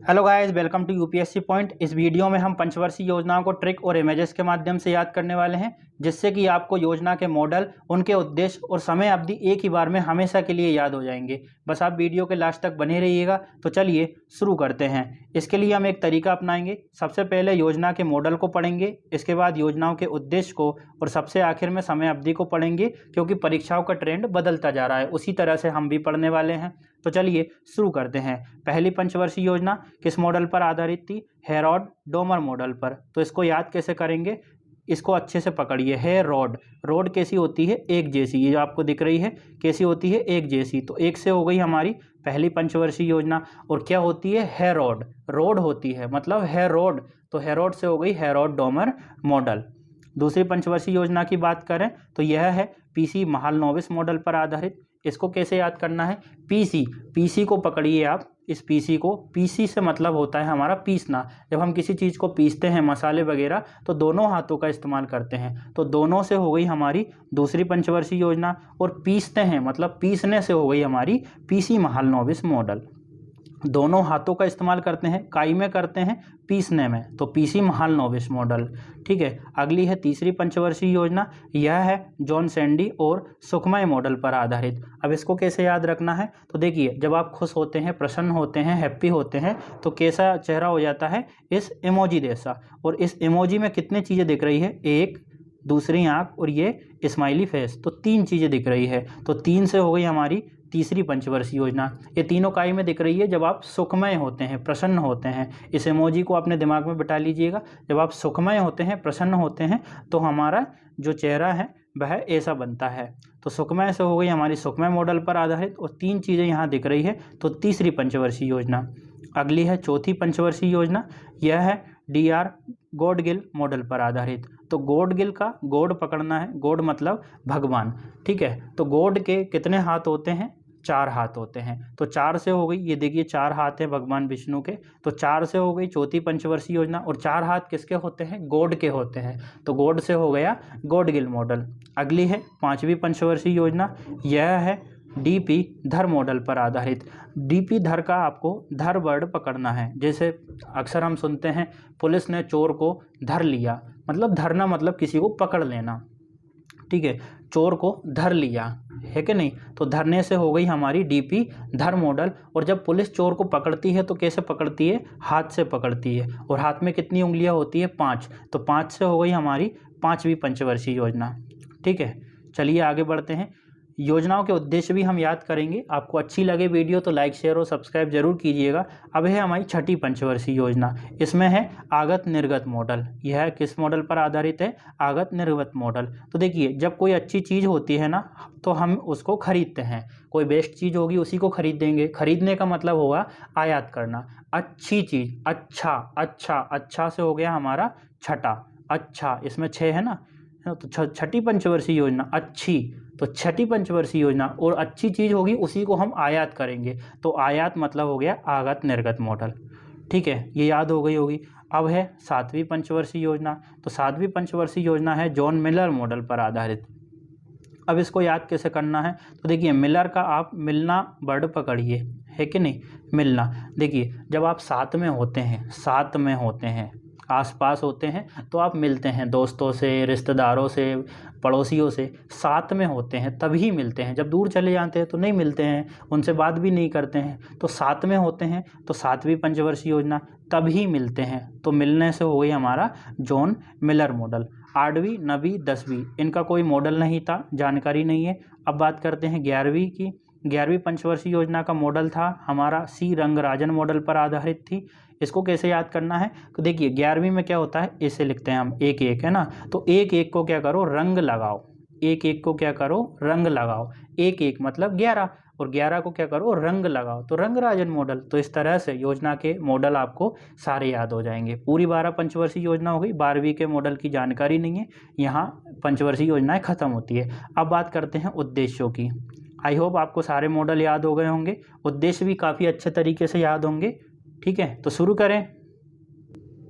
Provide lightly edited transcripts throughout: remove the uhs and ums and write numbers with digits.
Hello guys, welcome to UPSC point. इस video में हम पंचवर्षीय योजनाओं को ट्रिक और इमेजेस के माध्यम से याद करने वाले हैं, जिससे कि आपको योजना के मॉडल, उनके उद्देश्य और समय अवधि एक ही बार में हमेशा के लिए याद हो जाएंगे। बस आप वीडियो के लास्ट तक बने रहिएगा। तो चलिए शुरू करते हैं। इसके लिए हम एक तरीका अपनाएंगे। सबसे पहले योजना के मॉडल को पढ़ेंगे, इसके बाद योजनाओं के उद्देश्य को, और सबसे आखिर में समय अवधि को पढ़ेंगे, क्योंकि परीक्षाओं का ट्रेंड बदलता जा रहा है। उसी तरह से हम भी पढ़ने वाले हैं। तो चलिए शुरू करते हैं। पहली पंचवर्षीय योजना किस मॉडल पर आधारित थी? हेरोड डोमर मॉडल पर। तो इसको याद कैसे करेंगे? इसको अच्छे से पकड़िए। हेरोड, रोड कैसी होती है? एक जैसी। ये जो आपको दिख रही है कैसी होती है? एक जैसी। तो एक से हो गई हमारी पहली पंचवर्षीय योजना। और क्या होती है? हेरोड, रोड होती है, मतलब हेरोड। तो हेरोड से हो गई हेरोड डोमर मॉडल। दूसरी पंचवर्षीय योजना की बात करें तो यह है पीसी महालनोबिस मॉडल पर आधारित। इसको कैसे याद करना है? पीसी, पीसी को पकड़िए आप। इस पीसी को, पीसी से मतलब होता है हमारा पीसना। जब हम किसी चीज़ को पीसते हैं, मसाले वगैरह, तो दोनों हाथों का इस्तेमाल करते हैं। तो दोनों से हो गई हमारी दूसरी पंचवर्षीय योजना। और पीसते हैं मतलब पीसने से हो गई हमारी पीसी महालनोबिस मॉडल। दोनों हाथों का इस्तेमाल करते हैं, काई में करते हैं, पीसने में, तो पीसी महालनोबिस मॉडल। ठीक है। अगली है तीसरी पंचवर्षीय योजना। यह है जॉन सैंडी और सुखमय मॉडल पर आधारित। अब इसको कैसे याद रखना है? तो देखिए, जब आप खुश होते हैं, प्रसन्न होते हैं, हैप्पी होते हैं, तो कैसा चेहरा हो जाता है? इस इमोजी जैसा। और इस इमोजी में कितनी चीज़ें दिख रही है? एक, दूसरी आँख और ये स्माइली फेस। तो तीन चीज़ें दिख रही है। तो तीन से हो गई हमारी तीसरी पंचवर्षीय योजना। ये तीनों काई में दिख रही है जब आप सुखमय होते हैं, प्रसन्न होते हैं। इस इमोजी को अपने दिमाग में बिठा लीजिएगा। जब आप सुखमय होते हैं, प्रसन्न होते हैं, तो हमारा जो चेहरा है वह ऐसा बनता है। तो सुखमय से हो गई हमारी सुखमय मॉडल पर आधारित, और तीन चीज़ें यहाँ दिख रही है। तो तीसरी पंचवर्षीय योजना। अगली है चौथी पंचवर्षीय योजना। यह है डीआर गॉडगिल मॉडल पर आधारित। तो गॉडगिल का गॉड पकड़ना है। गॉड मतलब भगवान। ठीक है। तो गॉड के कितने हाथ होते हैं? चार हाथ होते हैं। तो चार से हो गई, ये देखिए चार हाथ है भगवान विष्णु के। तो चार से हो गई चौथी पंचवर्षीय योजना। और चार हाथ किसके होते हैं? गॉड के होते हैं। तो गॉड से हो गया गॉडगिल मॉडल। अगली है पांचवी पंचवर्षीय योजना। यह है डीपी धर मॉडल पर आधारित। डीपी धर का आपको धर वर्ड पकड़ना है। जैसे अक्सर हम सुनते हैं पुलिस ने चोर को धर लिया, मतलब धरना मतलब किसी को पकड़ लेना। ठीक है। चोर को धर लिया है कि नहीं? तो धरने से हो गई हमारी डीपी धर मॉडल। और जब पुलिस चोर को पकड़ती है तो कैसे पकड़ती है? हाथ से पकड़ती है। और हाथ में कितनी उंगलियां होती है? 5। तो 5 से हो गई हमारी पांचवी पंचवर्षीय योजना। ठीक है। चलिए आगे बढ़ते हैं। योजनाओं के उद्देश्य भी हम याद करेंगे। आपको अच्छी लगे वीडियो तो लाइक, शेयर और सब्सक्राइब जरूर कीजिएगा। अब है हमारी छठी पंचवर्षीय योजना। इसमें है आगत निर्गत मॉडल। यह किस मॉडल पर आधारित है? आगत निर्गत मॉडल। तो देखिए, जब कोई अच्छी चीज़ होती है ना, तो हम उसको खरीदते हैं। कोई बेस्ट चीज़ होगी उसी को खरीदेंगे। खरीदने का मतलब होगा आयात करना। अच्छी चीज़, अच्छा अच्छा अच्छा से हो गया हमारा छठा। अच्छा, इसमें 6 है ना। तो छठी पंचवर्षीय योजना अच्छी। तो छठी पंचवर्षीय योजना, और अच्छी चीज़ होगी उसी को हम आयात करेंगे। तो आयात मतलब हो गया आगत निर्गत मॉडल। ठीक है, ये याद हो गई होगी। अब है सातवीं पंचवर्षीय योजना। तो सातवीं पंचवर्षीय योजना है जॉन मिलर मॉडल पर आधारित। अब इसको याद कैसे करना है? तो देखिए, मिलर का आप मिलना वर्ड पकड़िए, है कि नहीं? मिलना। देखिए, जब आप साथ में होते हैं, साथ में होते हैं, आसपास होते हैं, तो आप मिलते हैं दोस्तों से, रिश्तेदारों से, पड़ोसियों से। साथ में होते हैं तभी मिलते हैं। जब दूर चले जाते हैं तो नहीं मिलते हैं, उनसे बात भी नहीं करते हैं। तो साथ में होते हैं, तो सातवीं पंचवर्षीय योजना, तभी मिलते हैं। तो मिलने से हो गई हमारा जॉन मिलर मॉडल। 8वीं, 9वीं, 10वीं, इनका कोई मॉडल नहीं था, जानकारी नहीं है। अब बात करते हैं 11वीं की। 11वीं पंचवर्षीय योजना का मॉडल था हमारा सी रंगराजन मॉडल पर आधारित थी। इसको कैसे याद करना है? तो देखिए, 11वीं में क्या होता है, इसे लिखते हैं हम एक एक, है ना। तो एक एक को क्या करो? रंग लगाओ। एक एक को क्या करो? रंग लगाओ। एक एक मतलब 11, और 11 को क्या करो? रंग लगाओ। तो रंगराजन मॉडल। तो इस तरह से योजना के मॉडल आपको सारे याद हो जाएंगे। पूरी 12 पंचवर्षीय योजना हो गई। 12वीं के मॉडल की जानकारी नहीं है, यहाँ पंचवर्षीय योजनाएं खत्म होती है। अब बात करते हैं उद्देश्यों की। आई होप आपको सारे मॉडल याद हो गए होंगे, उद्देश्य भी काफ़ी अच्छे तरीके से याद होंगे। ठीक है, तो शुरू करें।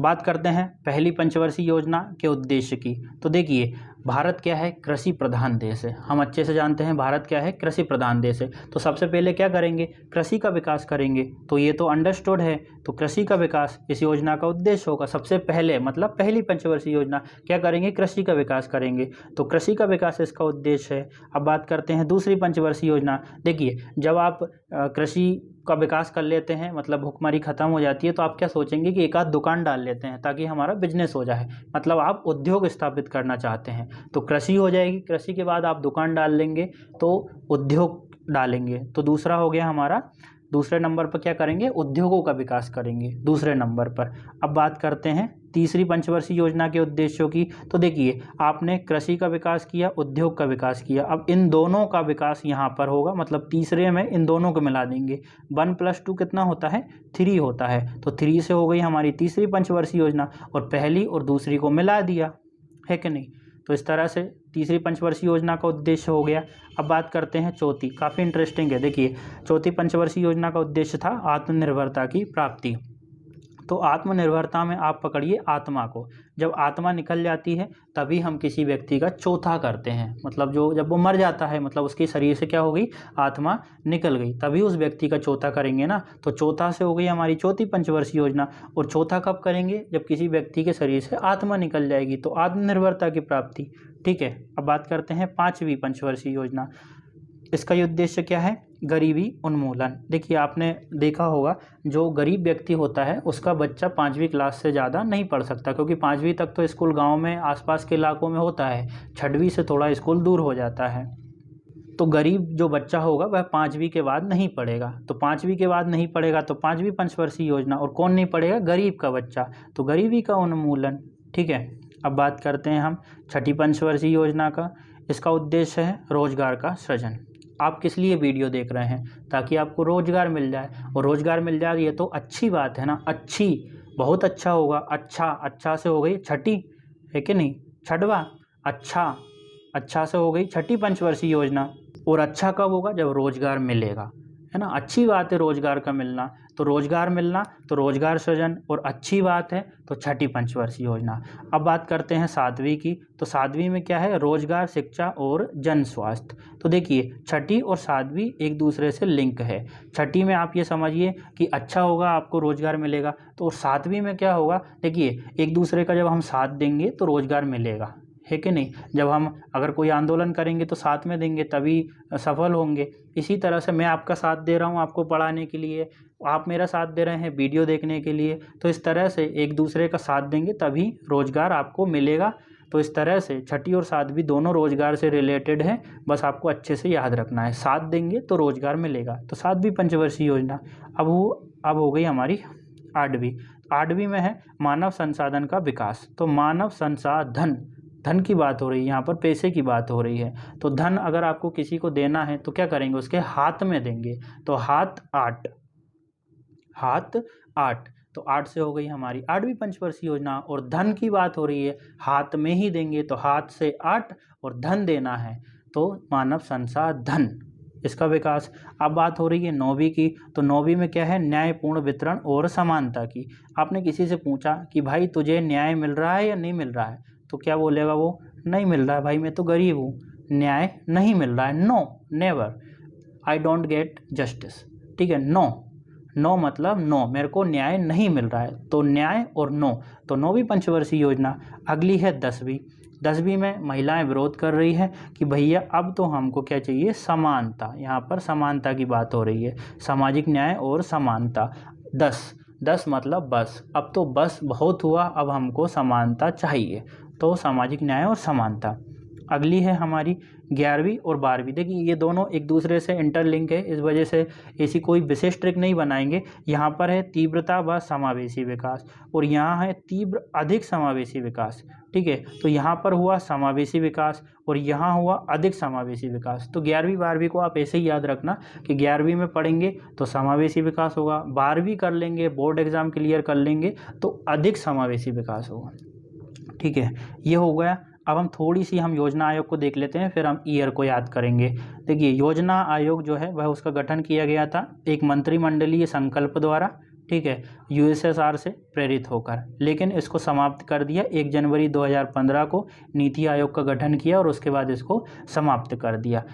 बात करते हैं पहली पंचवर्षीय योजना के उद्देश्य की। तो देखिए, भारत क्या है, कृषि प्रधान देश है। हम अच्छे से जानते हैं भारत क्या है, कृषि प्रधान देश है। तो सबसे पहले क्या करेंगे, कृषि का विकास करेंगे। तो ये तो अंडरस्टूड है। तो कृषि का विकास इस योजना का उद्देश्य होगा। सबसे पहले मतलब पहली पंचवर्षीय योजना क्या करेंगे, कृषि का विकास करेंगे। तो कृषि का विकास इसका उद्देश्य है। अब बात करते हैं दूसरी पंचवर्षीय योजना। देखिए, जब आप कृषि का विकास कर लेते हैं, मतलब भुखमरी खत्म हो जाती है, तो आप क्या सोचेंगे कि एक आध दुकान डाल लेते हैं ताकि हमारा बिजनेस हो जाए। मतलब आप उद्योग स्थापित करना चाहते हैं। तो कृषि हो जाएगी, कृषि के बाद आप दुकान डाल लेंगे तो उद्योग डालेंगे। तो दूसरा हो गया हमारा, दूसरे नंबर पर क्या करेंगे, उद्योगों का विकास करेंगे दूसरे नंबर पर। अब बात करते हैं तीसरी पंचवर्षीय योजना के उद्देश्यों की। तो देखिए, आपने कृषि का विकास किया, उद्योग का विकास किया। अब इन दोनों का विकास यहाँ पर होगा, मतलब तीसरे में इन दोनों को मिला देंगे। 1+2 कितना होता है, 3 होता है। तो 3 से हो गई हमारी तीसरी पंचवर्षीय योजना, और पहली और दूसरी को मिला दिया, है कि नहीं। तो इस तरह से तीसरी पंचवर्षीय योजना का उद्देश्य हो गया। अब बात करते हैं चौथी, काफ़ी इंटरेस्टिंग है। देखिए, चौथी पंचवर्षीय योजना का उद्देश्य था आत्मनिर्भरता की प्राप्ति। तो आत्मनिर्भरता में आप पकड़िए आत्मा को। जब आत्मा निकल जाती है तभी हम किसी व्यक्ति का चौथा करते हैं। मतलब जब वो मर जाता है, मतलब उसके शरीर से क्या हो गई, आत्मा निकल गई, तभी उस व्यक्ति का चौथा करेंगे ना। तो चौथा से हो गई हमारी चौथी पंचवर्षीय योजना। और चौथा कब करेंगे, जब किसी व्यक्ति के शरीर से आत्मा निकल जाएगी। तो आत्मनिर्भरता की प्राप्ति, ठीक है। अब बात करते हैं पाँचवीं पंचवर्षीय योजना। इसका ये उद्देश्य क्या है, गरीबी उन्मूलन। देखिए, आपने देखा होगा जो गरीब व्यक्ति होता है उसका बच्चा 5वीं क्लास से ज़्यादा नहीं पढ़ सकता, क्योंकि 5वीं तक तो स्कूल गांव में आसपास के इलाकों में होता है, 6वीं से थोड़ा स्कूल दूर हो जाता है। तो गरीब जो बच्चा होगा वह 5वीं के बाद नहीं पढ़ेगा। तो 5वीं के बाद नहीं पढ़ेगा तो 5वीं पंचवर्षीय योजना। और कौन नहीं पढ़ेगा, गरीब का बच्चा। तो गरीबी का उन्मूलन, ठीक है। अब बात करते हैं हम छठी पंचवर्षीय योजना का। इसका उद्देश्य है रोजगार का सृजन। आप किस लिए वीडियो देख रहे हैं, ताकि आपको रोजगार मिल जाए। और रोजगार मिल जाए ये तो अच्छी बात है ना, अच्छी, बहुत अच्छा होगा। अच्छा से हो गई छठी, है कि नहीं, छठवा, अच्छा से हो गई छठी पंचवर्षीय योजना। और अच्छा कब होगा, जब रोजगार मिलेगा, है ना। अच्छी बात है रोजगार का मिलना, तो रोजगार मिलना तो रोजगार सृजन, और अच्छी बात है तो छठी पंचवर्षीय योजना। अब बात करते हैं सातवीं की। तो सातवीं में क्या है, रोजगार, शिक्षा और जन स्वास्थ्य। तो देखिए, छठी और सातवीं एक दूसरे से लिंक है। छठी में आप ये समझिए कि अच्छा होगा, आपको रोजगार मिलेगा। तो सातवीं में क्या होगा, देखिए, एक दूसरे का जब हम साथ देंगे तो रोजगार मिलेगा, है कि नहीं। जब हम अगर कोई आंदोलन करेंगे तो साथ में देंगे तभी सफल होंगे। इसी तरह से मैं आपका साथ दे रहा हूँ आपको पढ़ाने के लिए, आप मेरा साथ दे रहे हैं वीडियो देखने के लिए। तो इस तरह से एक दूसरे का साथ देंगे तभी रोजगार आपको मिलेगा। तो इस तरह से छठी और सातवीं दोनों रोजगार से रिलेटेड हैं, बस आपको अच्छे से याद रखना है। साथ देंगे तो रोजगार मिलेगा। तो सातवीं पंचवर्षीय योजना। अब हो गई हमारी आठवीं में है मानव संसाधन का विकास। तो मानव संसाधन, धन की बात हो रही है यहाँ पर, पैसे की बात हो रही है। तो धन अगर आपको किसी को देना है तो क्या करेंगे, उसके हाथ में देंगे। तो हाथ आठ, तो 8 से हो गई हमारी आठवीं पंचवर्षीय योजना। और धन की बात हो रही है, हाथ में ही देंगे, तो हाथ से 8 और धन देना है, तो मानव संसाधन, इसका विकास। अब बात हो रही है 9वीं की। तो 9वीं में क्या है, न्यायपूर्ण वितरण और समानता की। आपने किसी से पूछा कि भाई तुझे न्याय मिल रहा है या नहीं मिल रहा है, तो क्या बोलेगा वो, नहीं मिल रहा है भाई, मैं तो गरीब हूँ, न्याय नहीं मिल रहा है। No, never, I don't get justice, ठीक है। नो मतलब नो, मेरे को न्याय नहीं मिल रहा है। तो न्याय और नो, तो 9वीं पंचवर्षीय योजना। अगली है 10वीं में महिलाएं विरोध कर रही है कि भैया अब तो हमको क्या चाहिए, समानता। यहाँ पर समानता की बात हो रही है, सामाजिक न्याय और समानता। 10 मतलब बस, अब तो बस बहुत हुआ, अब हमको समानता चाहिए। तो सामाजिक न्याय और समानता। अगली है हमारी 11वीं और 12वीं। देखिए, ये दोनों एक दूसरे से इंटरलिंक है, इस वजह से ऐसी कोई विशेष ट्रिक नहीं बनाएंगे। यहाँ पर है तीव्रता व समावेशी विकास, और यहाँ है तीव्र अधिक समावेशी विकास, ठीक है। तो यहाँ पर हुआ समावेशी विकास और यहाँ हुआ अधिक समावेशी विकास। तो 11वीं 12वीं को आप ऐसे ही याद रखना कि 11वीं में पढ़ेंगे तो समावेशी विकास होगा, 12वीं कर लेंगे, बोर्ड एग्जाम क्लियर कर लेंगे तो अधिक समावेशी विकास होगा, ठीक है। ये हो गया। अब हम थोड़ी सी योजना आयोग को देख लेते हैं, फिर हम ईयर को याद करेंगे। देखिए, योजना आयोग जो है वह उसका गठन किया गया था एक मंत्रिमंडलीय संकल्प द्वारा, ठीक है, यूएसएसआर से प्रेरित होकर, लेकिन इसको समाप्त कर दिया 1 जनवरी 2015 को नीति आयोग का गठन किया और उसके बाद इसको समाप्त कर दिया।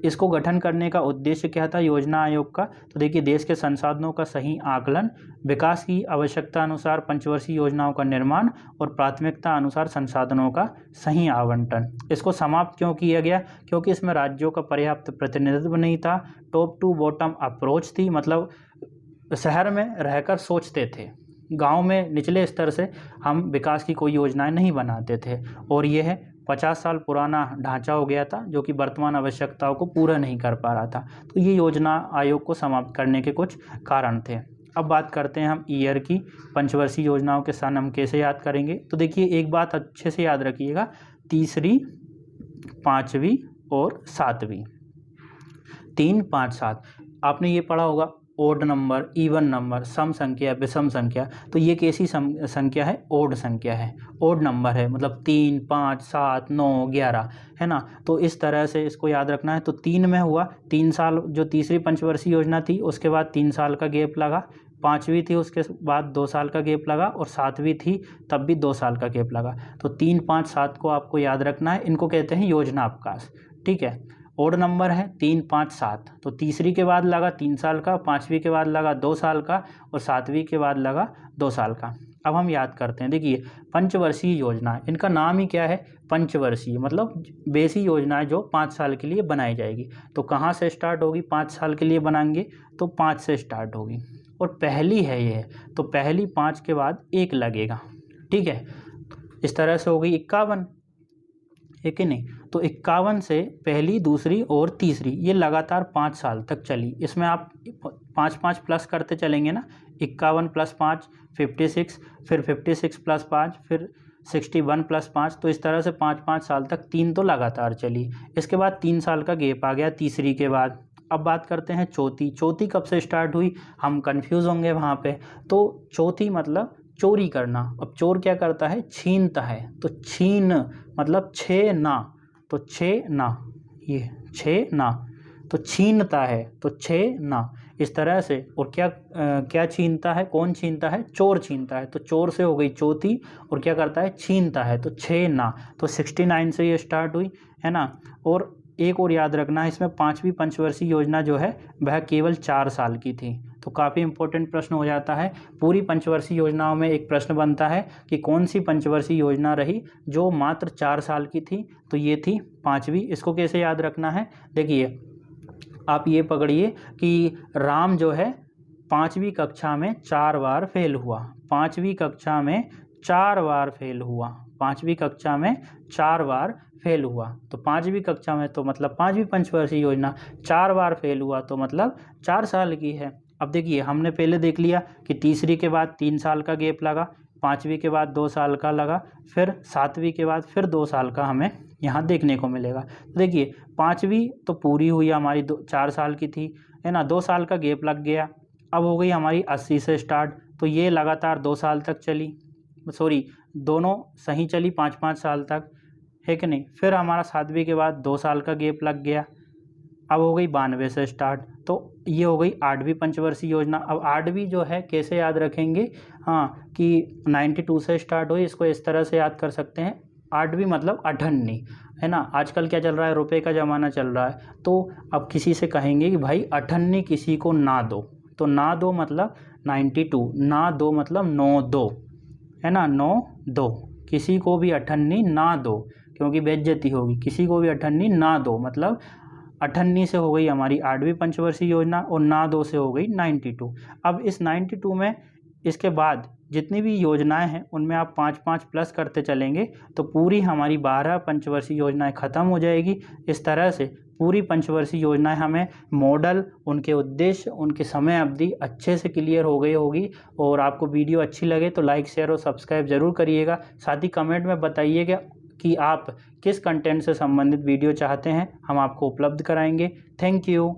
इसको गठन करने का उद्देश्य क्या था योजना आयोग का? तो देखिए, देश के संसाधनों का सही आकलन, विकास की आवश्यकता अनुसार पंचवर्षीय योजनाओं का निर्माण और प्राथमिकता अनुसार संसाधनों का सही आवंटन। इसको समाप्त क्यों किया गया? क्योंकि इसमें राज्यों का पर्याप्त प्रतिनिधित्व नहीं था, टॉप टू बॉटम अप्रोच थी, मतलब शहर में रहकर सोचते थे, गांव में निचले स्तर से हम विकास की कोई योजनाएं नहीं बनाते थे, और यह 50 साल पुराना ढांचा हो गया था जो कि वर्तमान आवश्यकताओं को पूरा नहीं कर पा रहा था। तो ये योजना आयोग को समाप्त करने के कुछ कारण थे। अब बात करते हैं हम ईयर की, पंचवर्षीय योजनाओं के स्थान हम कैसे याद करेंगे? तो देखिए, एक बात अच्छे से याद रखिएगा, तीसरी, पाँचवीं और सातवीं, 3, 5, 7। आपने ये पढ़ा होगा ओड नंबर, इवन नंबर, सम संख्या, विषम संख्या। तो ये कैसी संख्या है? ओड संख्या है, ओड नंबर है, मतलब 3, 5, 7, 9, 11, है ना। तो इस तरह से इसको याद रखना है। तो 3 में हुआ 3 साल, जो तीसरी पंचवर्षीय योजना थी उसके बाद 3 साल का गैप लगा, 5वीं थी उसके बाद 2 साल का गैप लगा, और 7वीं थी तब भी 2 साल का गैप लगा। तो 3, 5, 7 को आपको याद रखना है, इनको कहते हैं योजना अवकाश, ठीक है। ओड नंबर है 3, 5, 7, तो तीसरी के बाद लगा 3 साल का, 5वीं के बाद लगा 2 साल का, और 7वीं के बाद लगा 2 साल का। अब हम याद करते हैं, देखिए पंचवर्षीय योजना, इनका नाम ही क्या है? पंचवर्षीय, मतलब वैसी योजना है जो 5 साल के लिए बनाई जाएगी। तो कहाँ से स्टार्ट होगी? 5 साल के लिए बनाएंगे तो 5 से स्टार्ट होगी, और पहली है ये, तो पहली 5 के बाद 1 लगेगा, ठीक है। इस तरह से हो गई 51, है कि नहीं? तो 51 से पहली, दूसरी और तीसरी, ये लगातार 5 साल तक चली। इसमें आप 5-5 प्लस करते चलेंगे ना, 51 + 5 56, फिर 56 + 5, फिर 61 + 5। तो इस तरह से 5-5 साल तक 3 तो लगातार चली। इसके बाद 3 साल का गैप आ गया तीसरी के बाद। अब बात करते हैं चौथी। चौथी कब से स्टार्ट हुई? हम कंफ्यूज होंगे वहाँ पे। तो चौथी मतलब चोरी करना। अब चोर क्या करता है? छीनता है। तो छीन मतलब छेना, तो छेना, ये छेना, तो छीनता है, तो छेना, इस तरह से। और क्या छीनता है? कौन छीनता है? चोर छीनता है। तो चोर से हो गई चौथी, और क्या करता है? छीनता है, तो छेना। तो 69 से ये स्टार्ट हुई, है ना। और एक और याद रखना है, इसमें 5वीं पंचवर्षीय योजना जो है वह केवल 4 साल की थी। तो काफ़ी इंपॉर्टेंट प्रश्न हो जाता है। पूरी पंचवर्षीय योजनाओं में एक प्रश्न बनता है कि कौन सी पंचवर्षीय योजना रही जो मात्र 4 साल की थी? तो ये थी 5वीं। इसको कैसे याद रखना है? देखिए, आप ये पकड़िए कि राम जो है 5वीं कक्षा में 4 बार फेल हुआ। 5वीं कक्षा में 4 बार फेल हुआ। 5वीं कक्षा में 4 बार फेल हुआ। तो 5वीं कक्षा में, तो मतलब 5वीं पंचवर्षीय योजना 4 बार फेल हुआ, तो मतलब 4 साल की है। अब देखिए, हमने पहले देख लिया कि तीसरी के बाद 3 साल का गैप लगा, 5वीं के बाद 2 साल का लगा, फिर 7वीं के बाद फिर 2 साल का हमें यहाँ देखने को मिलेगा। तो देखिए, 5वीं तो पूरी हुई हमारी 4 साल की थी, है ना। 2 साल का गैप लग गया। अब हो गई हमारी 80 से स्टार्ट, तो ये लगातार 2 साल तक चली, सॉरी दोनों सही चली 5-5 साल तक, है कि नहीं। फिर हमारा 7वीं के बाद 2 साल का गैप लग गया। अब हो गई 92 से स्टार्ट, तो ये हो गई 8वीं पंचवर्षीय योजना। अब 8वीं जो है कैसे याद रखेंगे? हाँ, कि 92 से स्टार्ट हुई, इसको इस तरह से याद कर सकते हैं, 8वीं मतलब अठन्नी, है ना। आजकल क्या चल रहा है? रुपए का ज़माना चल रहा है। तो अब किसी से कहेंगे कि भाई अठन्नी किसी को ना दो, तो ना दो मतलब 92, ना दो मतलब 9 दो, है ना, 9 दो। किसी को भी अठन्नी ना दो, क्योंकि बेइज्जती होगी। किसी को भी अठन्नी ना दो मतलब अठन्नी से हो गई हमारी 8वीं पंचवर्षीय योजना, और ना दो से हो गई 92। अब इस 92 में इसके बाद जितनी भी योजनाएं हैं उनमें आप 5-5 प्लस करते चलेंगे, तो पूरी हमारी 12 पंचवर्षीय योजनाएं ख़त्म हो जाएगी। इस तरह से पूरी पंचवर्षीय योजनाएं हमें मॉडल, उनके उद्देश्य, उनकी समय अवधि अच्छे से क्लियर हो गई होगी। और आपको वीडियो अच्छी लगे तो लाइक, शेयर और सब्सक्राइब ज़रूर करिएगा। साथ ही कमेंट में बताइएगा कि आप किस कंटेंट से संबंधित वीडियो चाहते हैं, हम आपको उपलब्ध कराएंगे। Thank you.